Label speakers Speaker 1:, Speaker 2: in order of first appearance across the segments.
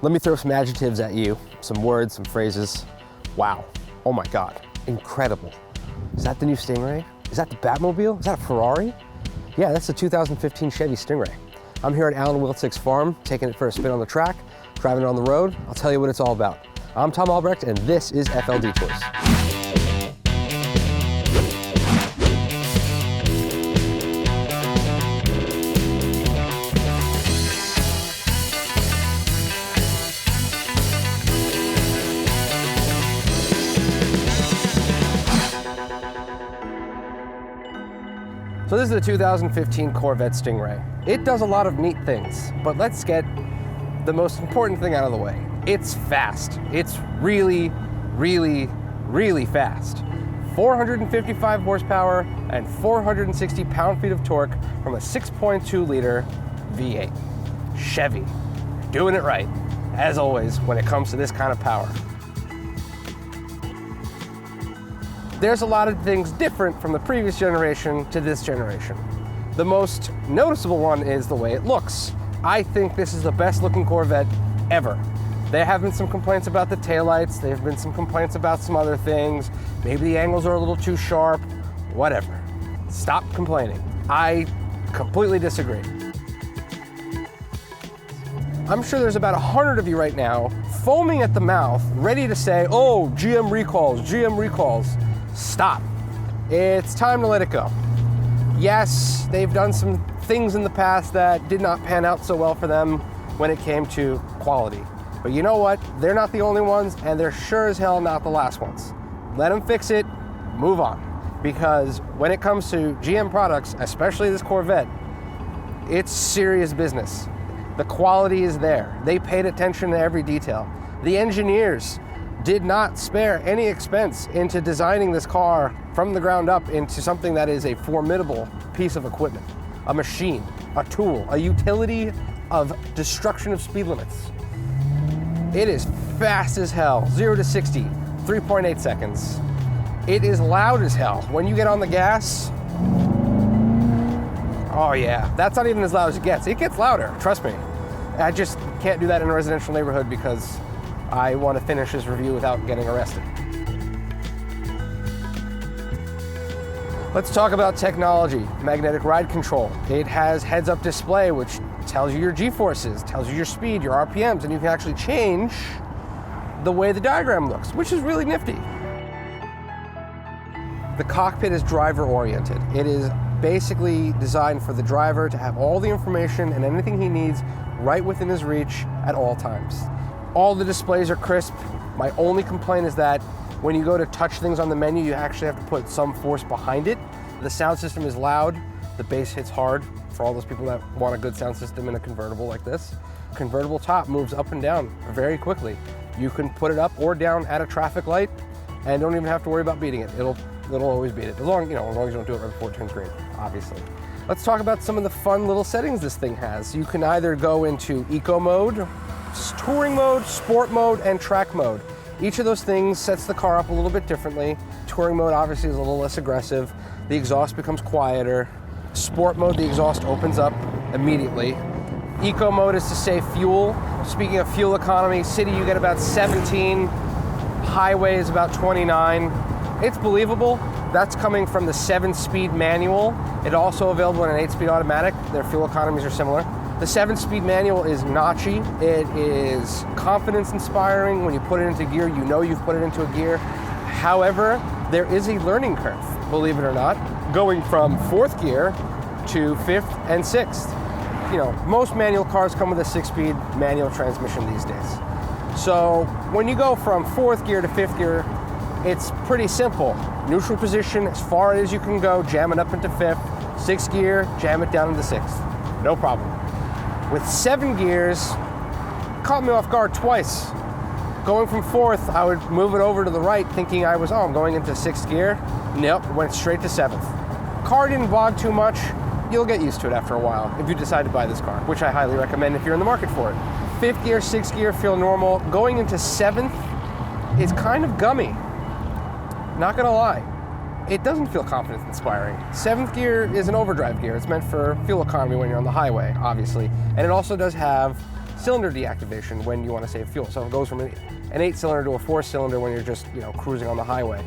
Speaker 1: Let me throw some adjectives at you, some words, some phrases. Wow, oh my God, incredible. Is that the new Stingray? Is that the Batmobile? Is that a Ferrari? Yeah, that's the 2015 Chevy Stingray. I'm here at Alan Wilczek's farm, taking it for a spin on the track, driving it on the road. I'll tell you what it's all about. I'm Tom Albrecht, and this is FL Detours. So this is the 2015 Corvette Stingray. It does a lot of neat things, but let's get the most important thing out of the way. It's fast. It's really, really, really fast. 455 horsepower and 460 pound-feet of torque from a 6.2 liter V8. Chevy, doing it right, as always, when it comes to this kind of power. There's a lot of things different from the previous generation to this generation. The most noticeable one is the way it looks. I think this is the best looking Corvette ever. There have been some complaints about the taillights, there have been some complaints about some other things, maybe the angles are a little too sharp, whatever. Stop complaining. I completely disagree. I'm sure there's about 100 of you right now foaming at the mouth, ready to say, oh, GM recalls, GM recalls. Stop. It's time to let it go. Yes, they've done some things in the past that did not pan out so well for them when it came to quality. But you know what? They're not the only ones, and they're sure as hell not the last ones. Let them fix it, move on. Because when it comes to GM products, especially this Corvette, it's serious business. The quality is there. They paid attention to every detail. The engineers did not spare any expense into designing this car from the ground up into something that is a formidable piece of equipment, a machine, a tool, a utility of destruction of speed limits. It is fast as hell, 0 to 60, 3.8 seconds. It is loud as hell. When you get on the gas, oh yeah, that's not even as loud as it gets. It gets louder, trust me. I just can't do that in a residential neighborhood because I want to finish this review without getting arrested. Let's talk about technology, magnetic ride control. It has heads-up display, which tells you your G-forces, tells you your speed, your RPMs, and you can actually change the way the diagram looks, which is really nifty. The cockpit is driver-oriented. It is basically designed for the driver to have all the information and anything he needs right within his reach at all times. All the displays are crisp. My only complaint is that when you go to touch things on the menu, you actually have to put some force behind it. The sound system is loud. The bass hits hard for all those people that want a good sound system in a convertible like this. Convertible top moves up and down very quickly. You can put it up or down at a traffic light and don't even have to worry about beating it. It'll always beat it, as long as you don't do it right before it turns green, obviously. Let's talk about some of the fun little settings this thing has. You can either go into eco mode, touring mode, sport mode, and track mode. Each of those things sets the car up a little bit differently. Touring mode obviously is a little less aggressive. The exhaust becomes quieter. Sport mode, the exhaust opens up immediately. Eco mode is to save fuel. Speaking of fuel economy, city you get about 17, highway is about 29. It's believable. That's coming from the 7-speed manual. It's also available in an 8-speed automatic. Their fuel economies are similar. The 7-speed manual is notchy. It is confidence-inspiring. When you put it into gear, you know you've put it into a gear. However, there is a learning curve, believe it or not, going from 4th gear to 5th and 6th. You know, most manual cars come with a 6-speed manual transmission these days. So when you go from 4th gear to 5th gear, it's pretty simple. Neutral position, as far as you can go, jam it up into 5th. 6th gear, jam it down into 6th. No problem. With 7 gears, caught me off guard twice. Going from 4th, I would move it over to the right thinking I'm going into 6th gear. Nope, went straight to 7th. Car didn't bog too much. You'll get used to it after a while if you decide to buy this car, which I highly recommend if you're in the market for it. 5th gear, 6th gear feel normal. Going into 7th, it's kind of gummy. Not gonna lie. It doesn't feel confidence inspiring. 7th gear is an overdrive gear. It's meant for fuel economy when you're on the highway, obviously. And it also does have cylinder deactivation when you want to save fuel. So it goes from an 8-cylinder to a 4-cylinder when you're just, cruising on the highway.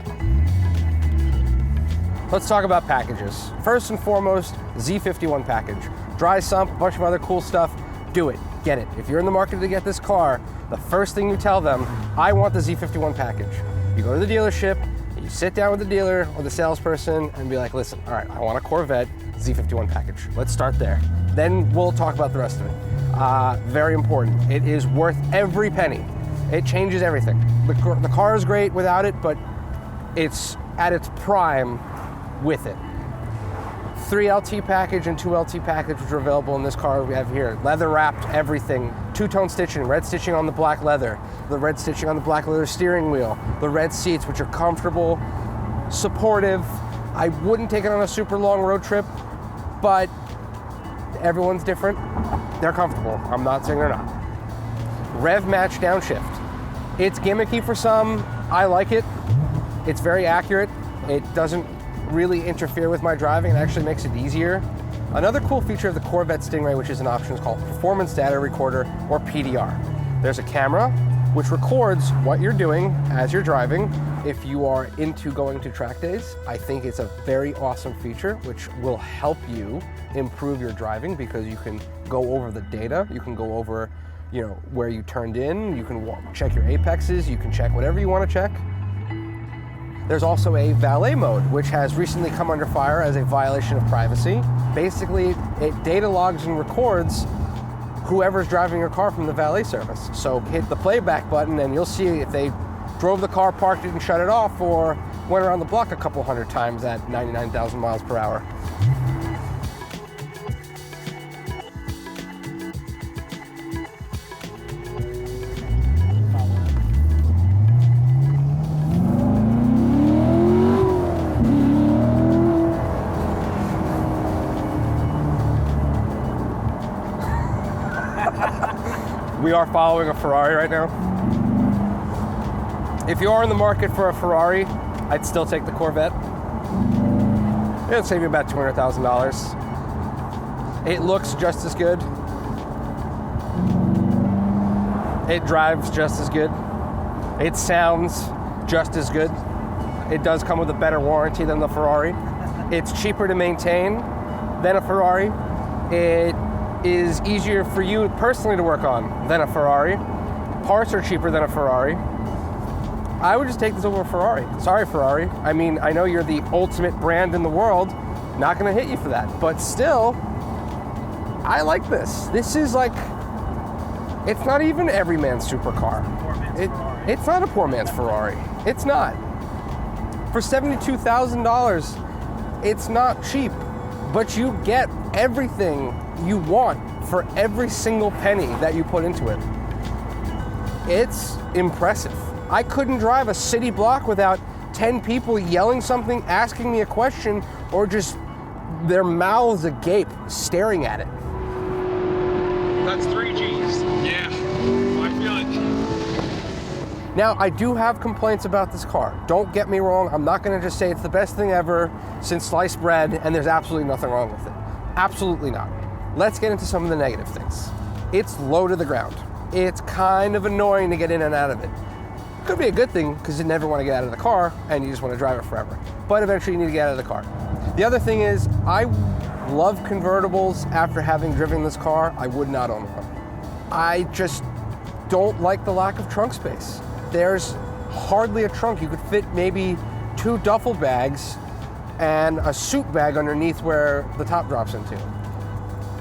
Speaker 1: Let's talk about packages. First and foremost, Z51 package. Dry sump, a bunch of other cool stuff. Do it, get it. If you're in the market to get this car, the first thing you tell them, I want the Z51 package. You go to the dealership, you sit down with the dealer or the salesperson and be like, listen, all right, I want a Corvette Z51 package. Let's start there. Then we'll talk about the rest of it. Very important. It is worth every penny. It changes everything. The car is great without it, but it's at its prime with it. 3LT package and 2LT package, which are available in this car we have here. Leather wrapped everything. Two-tone stitching, red stitching on the black leather, the red stitching on the black leather steering wheel, the red seats, which are comfortable, supportive. I wouldn't take it on a super long road trip, but everyone's different. They're comfortable. I'm not saying they're not. Rev match downshift. It's gimmicky for some. I like it. It's very accurate. It doesn't really interfere with my driving. It actually makes it easier. Another cool feature of the Corvette Stingray, which is an option, is called Performance Data Recorder, or PDR. There's a camera which records what you're doing as you're driving. If you are into going to track days, I think it's a very awesome feature which will help you improve your driving, because you can go over the data. You can go over, where you turned in. You can check your apexes. You can check whatever you want to check. There's also a valet mode, which has recently come under fire as a violation of privacy. Basically, it data logs and records whoever's driving your car from the valet service. So hit the playback button and you'll see if they drove the car, parked it, and shut it off, or went around the block a couple hundred times at 99,000 miles per hour. We are following a Ferrari right now. If you are in the market for a Ferrari, I'd still take the Corvette. It'll save you about $200,000. It looks just as good. It drives just as good. It sounds just as good. It does come with a better warranty than the Ferrari. It's cheaper to maintain than a Ferrari. It is easier for you personally to work on than a Ferrari. Parts are cheaper than a Ferrari. I would just take this over a Ferrari. Sorry, Ferrari. I mean, I know you're the ultimate brand in the world. Not gonna hit you for that. But still, I like this. This is like, it's not even every man's supercar. It's not a poor man's Ferrari. It's not. For $72,000, it's not cheap, but you get everything you want for every single penny that you put into it. It's impressive. I couldn't drive a city block without 10 people yelling something, asking me a question, or just their mouths agape staring at it.
Speaker 2: That's 3 G's. Yeah, I feel it.
Speaker 1: Now, I do have complaints about this car. Don't get me wrong. I'm not going to just say it's the best thing ever since sliced bread and there's absolutely nothing wrong with it. Absolutely not. Let's get into some of the negative things. It's low to the ground. It's kind of annoying to get in and out of it. Could be a good thing because you never want to get out of the car and you just want to drive it forever. But eventually you need to get out of the car. The other thing is, I love convertibles. After having driven this car, I would not own one. I just don't like the lack of trunk space. There's hardly a trunk. You could fit maybe 2 duffel bags and a suit bag underneath where the top drops into.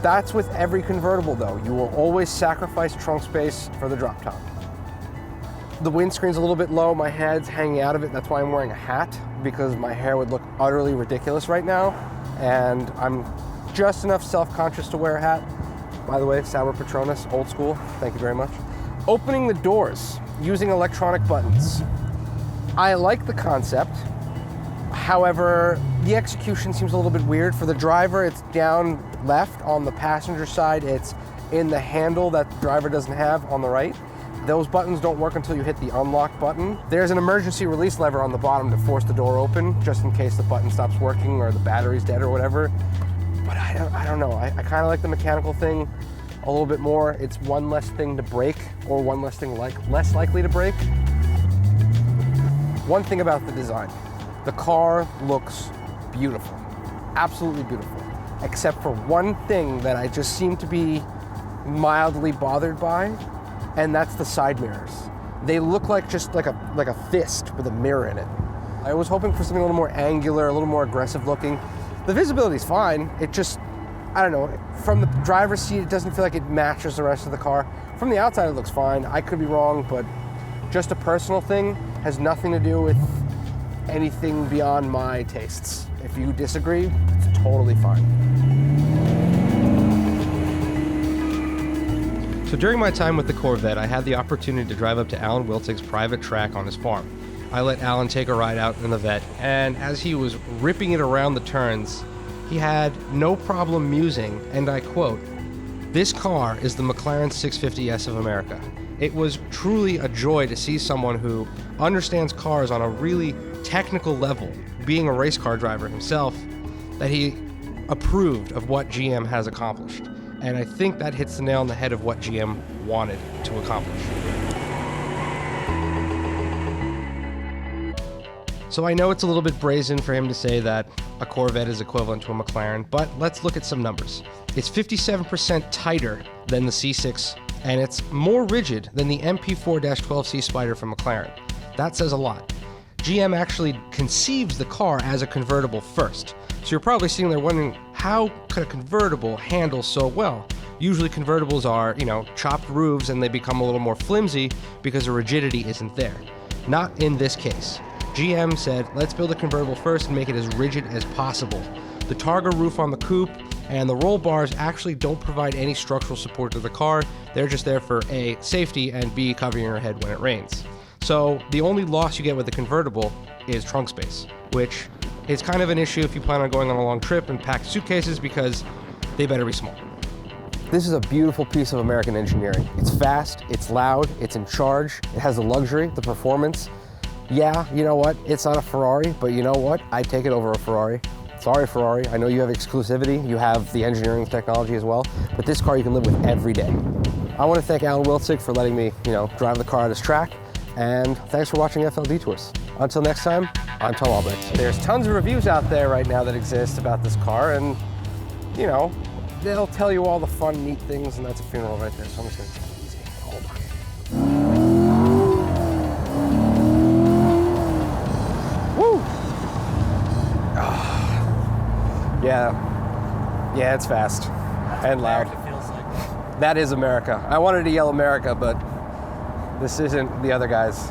Speaker 1: That's with every convertible though. You will always sacrifice trunk space for the drop top. The windscreen's a little bit low, my head's hanging out of it. That's why I'm wearing a hat, because my hair would look utterly ridiculous right now. And I'm just enough self-conscious to wear a hat. By the way, Sour Patronus, old school, thank you very much. Opening the doors using electronic buttons. I like the concept. However, the execution seems a little bit weird. For the driver, it's down left. On the passenger side, it's in the handle that the driver doesn't have on the right. Those buttons don't work until you hit the unlock button. There's an emergency release lever on the bottom to force the door open, just in case the button stops working or the battery's dead or whatever. But I don't know. I kind of like the mechanical thing. a little bit more. It's one less thing to break, or one less thing less likely to break. One thing about the design, the car looks beautiful, absolutely beautiful, except for one thing that I just seem to be mildly bothered by, and that's the side mirrors. They look like just like a fist with a mirror in it. I was hoping for something a little more angular, a little more aggressive looking. The visibility's fine. It just, I don't know, from the driver's seat, it doesn't feel like it matches the rest of the car. From the outside, it looks fine. I could be wrong, but just a personal thing, has nothing to do with anything beyond my tastes. If you disagree, it's totally fine. So during my time with the Corvette, I had the opportunity to drive up to Alan Wiltig's private track on his farm. I let Alan take a ride out in the Vette, and as he was ripping it around the turns, he had no problem musing, and I quote, "This car is the McLaren 650S of America." It was truly a joy to see someone who understands cars on a really technical level, being a race car driver himself, that he approved of what GM has accomplished. And I think that hits the nail on the head of what GM wanted to accomplish. So I know it's a little bit brazen for him to say that a Corvette is equivalent to a McLaren, but let's look at some numbers. It's 57% tighter than the C6, and it's more rigid than the MP4-12C Spider from McLaren. That says a lot. GM actually conceived the car as a convertible first. So you're probably sitting there wondering, how could a convertible handle so well? Usually convertibles are, chopped roofs and they become a little more flimsy because the rigidity isn't there. Not in this case. GM said, let's build a convertible first and make it as rigid as possible. The Targa roof on the coupe and the roll bars actually don't provide any structural support to the car. They're just there for A, safety, and B, covering your head when it rains. So the only loss you get with the convertible is trunk space, which is kind of an issue if you plan on going on a long trip and pack suitcases, because they better be small. This is a beautiful piece of American engineering. It's fast, it's loud, it's in charge, it has the luxury, the performance. Yeah, you know what? It's not a Ferrari, but you know what? I'd take it over a Ferrari. Sorry, Ferrari. I know you have exclusivity. You have the engineering technology as well, but this car you can live with every day. I want to thank Alan Wiltig for letting me, drive the car on his track, and thanks for watching FL Detours. Until next time, I'm Tom Albrecht. There's tons of reviews out there right now that exist about this car, and, they'll tell you all the fun, neat things, and that's a funeral right there, so I'm just going to take it easy. Hold on. Yeah, it's fast and loud.
Speaker 3: America feels like.
Speaker 1: That is America. I wanted to yell America, but this isn't the other guys.